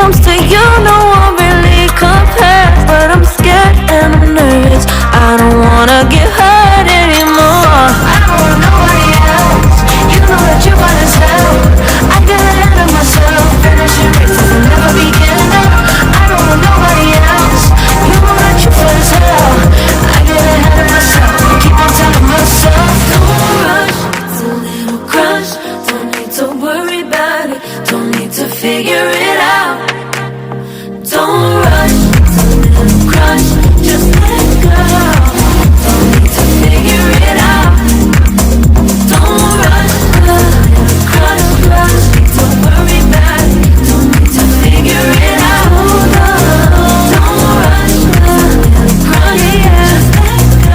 comes to you, no one really compares. But I'm scared and I'm nervous, I don't wanna get hurt anymore. I don't want nobody else, you know that you're fine as hell. I get ahead of myself, finishing races and never begin. I don't want nobody else, you know that you're fine as hell. I get ahead of myself, keep on telling myself, don't rush, it's a little crush. Don't need to worry about it, don't need to figure it out. Don't rush, it's a little crush, just let go. Don't need to figure it out. Don't rush, a little crush, crush. Don't worry about it, don't need to figure it out. Don't rush, a little crush, just let go.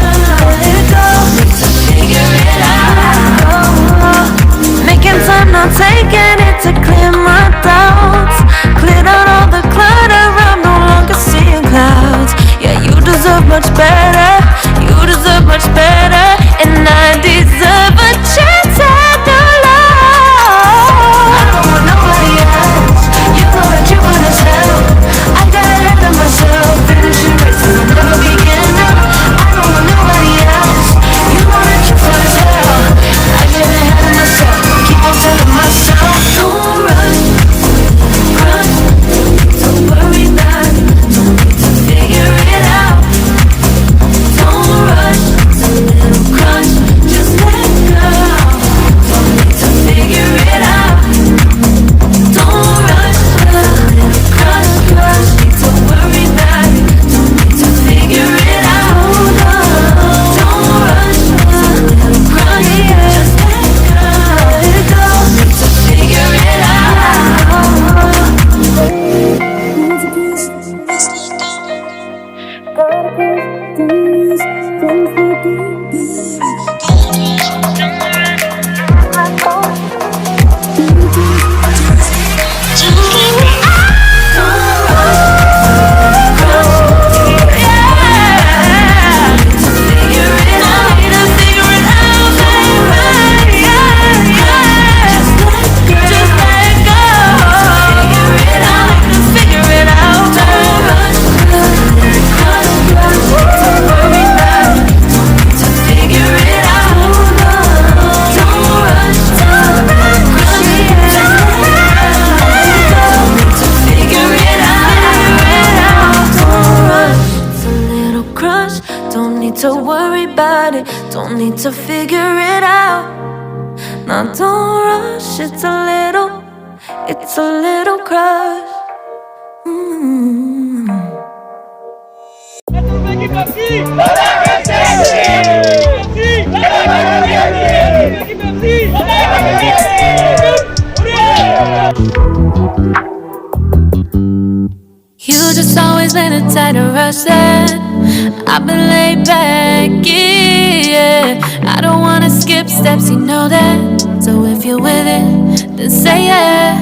Don't need to figure it out. Making time, not taking it to clear my doubts. Cleared out all the clutter, I'm no longer seeing clouds. Yeah, you deserve much better, you deserve much better. And I deserve a chance at the love. I don't want nobody else, you know that you're fine as hell. I got ahead of myself, finishing races and never begin. I don't want nobody else, you know that you're fine as hell. I get ahead of myself, keep on telling myself, don't rush, crush. Don't worry about it, don't need to figure it out. Don't rush, it's a little crush, just let go. Don't need to figure it out. Don't rush, a little crush, crush. Don't worry about it, don't need to figure it out. Don't rush, a little crush, just let go. Don't need to figure it out. To worry about it, don't need to figure it out. Now don't rush, it's a little crush. You just always been a tight rush that I've been laid back, yeah. I don't wanna skip steps, you know that. So if you're with it, then say yeah.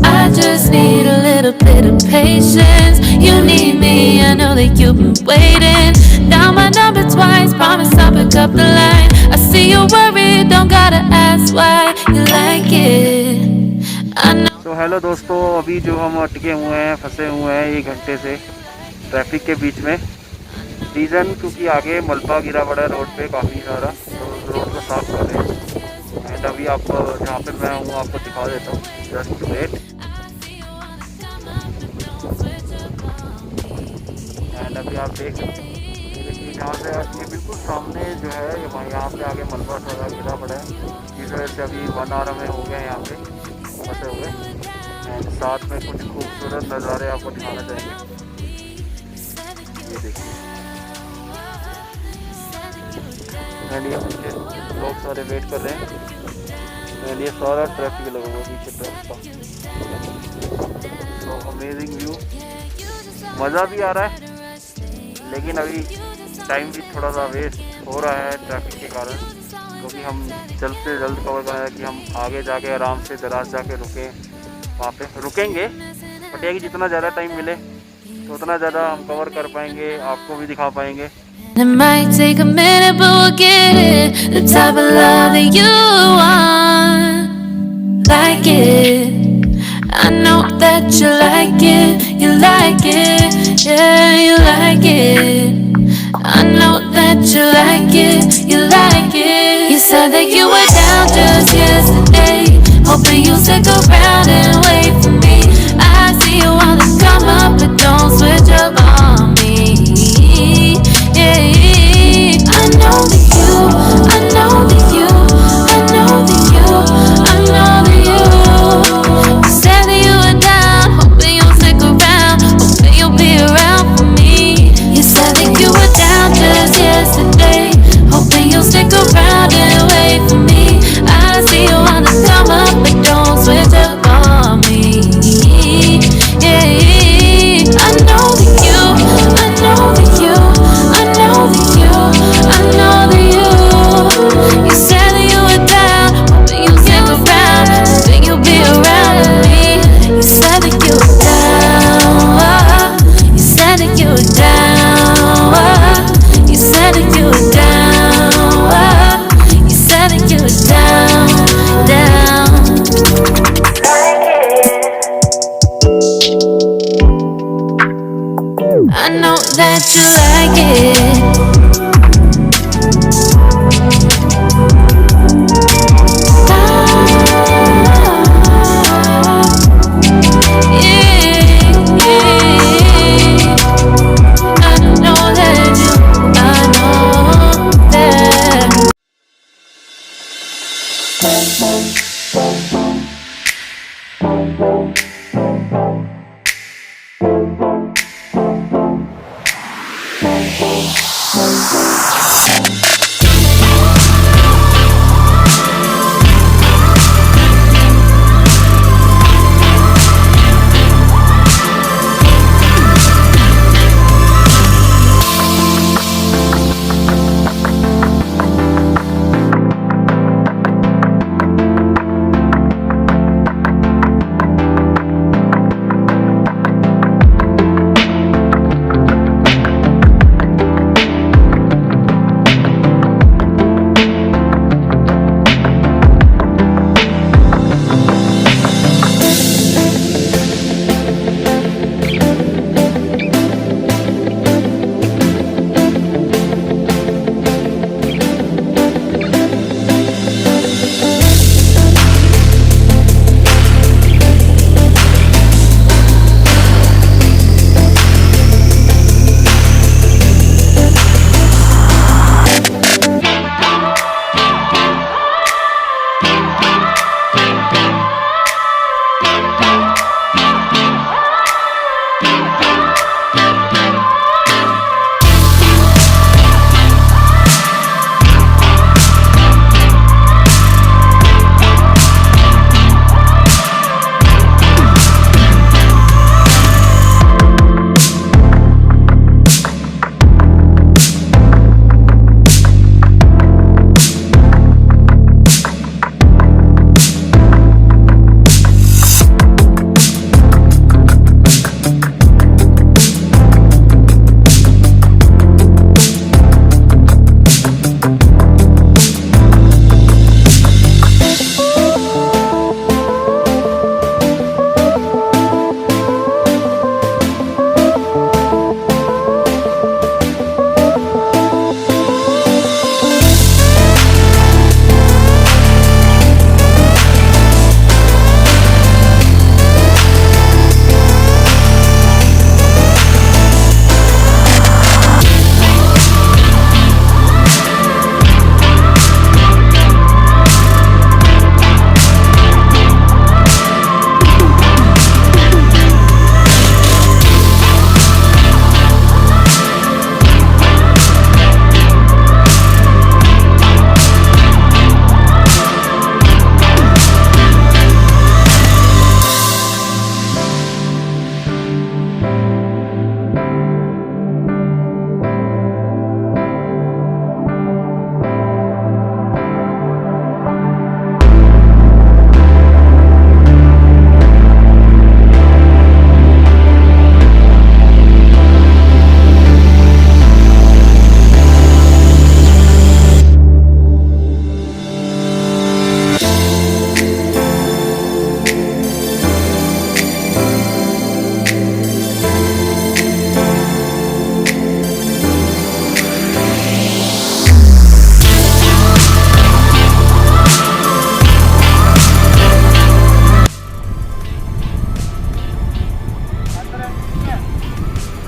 I just need a little bit of patience. You need me, I know that you've been waiting. Down my number twice, promise I'll pick up the line. I see you worried, don't gotta ask why you like it. I know. तो hello दोस्तों, अभी जो हम अटके हुए हैं, फंसे हुए हैं 1 घंटे से ट्रैफिक के बीच में। रीज़न क्योंकि आगे मलबा गिरा पड़ा है रोड पे काफ़ी सारा, तो रोड को साफ कर रहे हैं। एंड अभी आप जहाँ पे मैं हूँ आपको दिखा देता हूँ, जस्ट वेट। एंड अभी आप देख सकते हैं, देखिए जहाँ से ये बिल्कुल सामने जो है, यहाँ पे आगे मलबा सारा गिरा पड़ा है, जिस वजह से अभी 1 आवर में हो गए यहाँ पे फंसे हुए। एंड साथ में कुछ खूबसूरत नज़ारे आपको दिखाना चाहेंगे, ये देखिए। एंड ये पीछे लोग सारे वेट कर रहे हैं। एंड ये सारा ट्रैफिक लगा हुआ पीछे ट्रैफिक का। तो अमेजिंग व्यू, मज़ा भी आ रहा है, लेकिन अभी टाइम भी थोड़ा सा वेस्ट हो रहा है ट्रैफिक के कारण, क्योंकि हम जल्द से जल्द कवर करना है कि हम आगे जाके आराम से दराज जाके रुकें, वहाँ पे रुकेंगे। बट ये कि जितना ज़्यादा टाइम मिले तो उतना ज़्यादा हम कवर कर पाएंगे, आपको भी दिखा पाएंगे। It might take a minute, but we'll get it. The type of love that you want, like it. I know that you like it, yeah, you like it. I know that you like it. You said that you were down just yesterday, hoping you'll stick around and wait for me. I see you wanna come up, but don't switch up on me. Yeah, I know that you, I know that you, I know that you, I know that you. You said that you were down, hoping you'll stick around, hoping you'll be around for me. You said that you were down just yesterday, hoping you'll stick around and wait for me. I see you wanna come up, but don't switch up on me. Yeah, I know that you, I know that you, I know that you, I know that you. You said that you were down, hoping you'll stick around, hoping you'll be around with me. You said that you were down, you said that you were down, you said that you were down, you said that you were down, down. I know that you like it.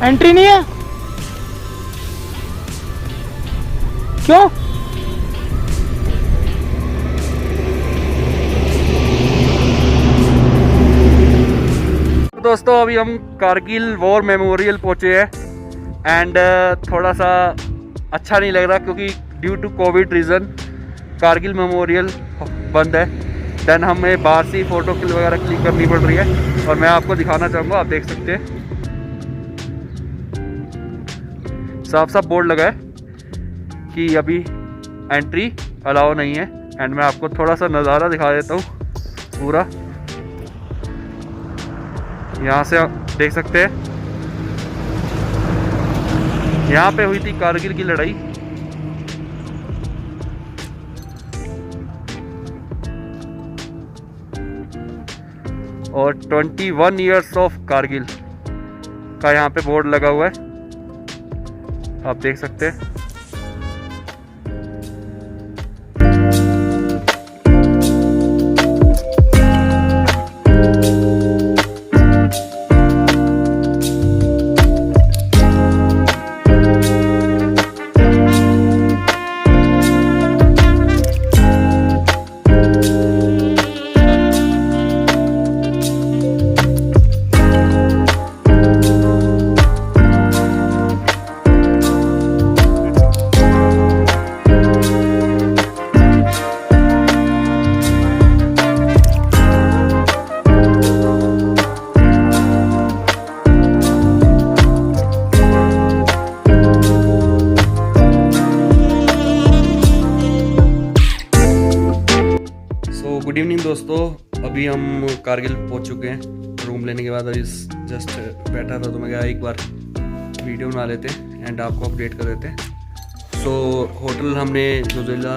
Entry नहीं है, क्यों? दोस्तों अभी हम Kargil war memorial पहुंचे हैं and थोड़ा सा अच्छा नहीं लग रहा क्योंकि due to covid reason Kargil memorial बंद है। देन हमें बाहर से फ़ोटो वगैरह क्लिक करनी पड़ रही है और मैं आपको दिखाना चाहूँगा, आप देख सकते हैं साफ साफ बोर्ड लगा है कि अभी एंट्री अलाउ नहीं है। एंड मैं आपको थोड़ा सा नज़ारा दिखा देता हूँ पूरा, यहाँ से आप देख सकते हैं यहाँ पे हुई थी कारगिल की लड़ाई। और 21 ईयर्स ऑफ कारगिल का यहाँ पे बोर्ड लगा हुआ है, आप देख सकते हैं। गुड इवनिंग दोस्तों, अभी हम कारगिल पहुंच चुके हैं। रूम लेने के बाद अभी जस्ट बैठा था तो मैं कहा एक बार वीडियो बना लेते हैं एंड आपको अपडेट कर देते हैं। सो होटल हमने जो जिला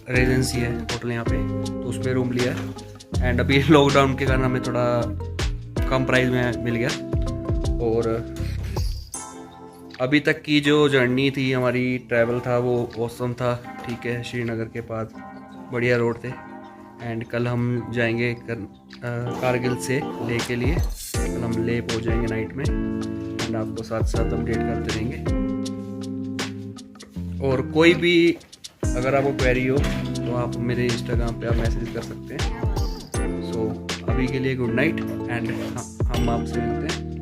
रेजेंसी है होटल यहाँ पे, तो उसमें रूम लिया है एंड अभी लॉकडाउन के कारण हमें थोड़ा कम प्राइस में मिल गया। और अभी तक की जो जर्नी थी हमारी, ट्रैवल था वो औसम था, ठीक है, श्रीनगर के पास बढ़िया रोड थे। एंड कल हम जाएंगे कारगिल से ले के लिए, कल हम ले पहुँच जाएंगे नाइट में एंड आपको साथ साथ अपडेट करते रहेंगे। और कोई भी अगर आपको क्वेरी हो तो आप मेरे इंस्टाग्राम पे आप मैसेज कर सकते हैं। सो अभी के लिए गुड नाइट एंड हम आपसे मिलते हैं।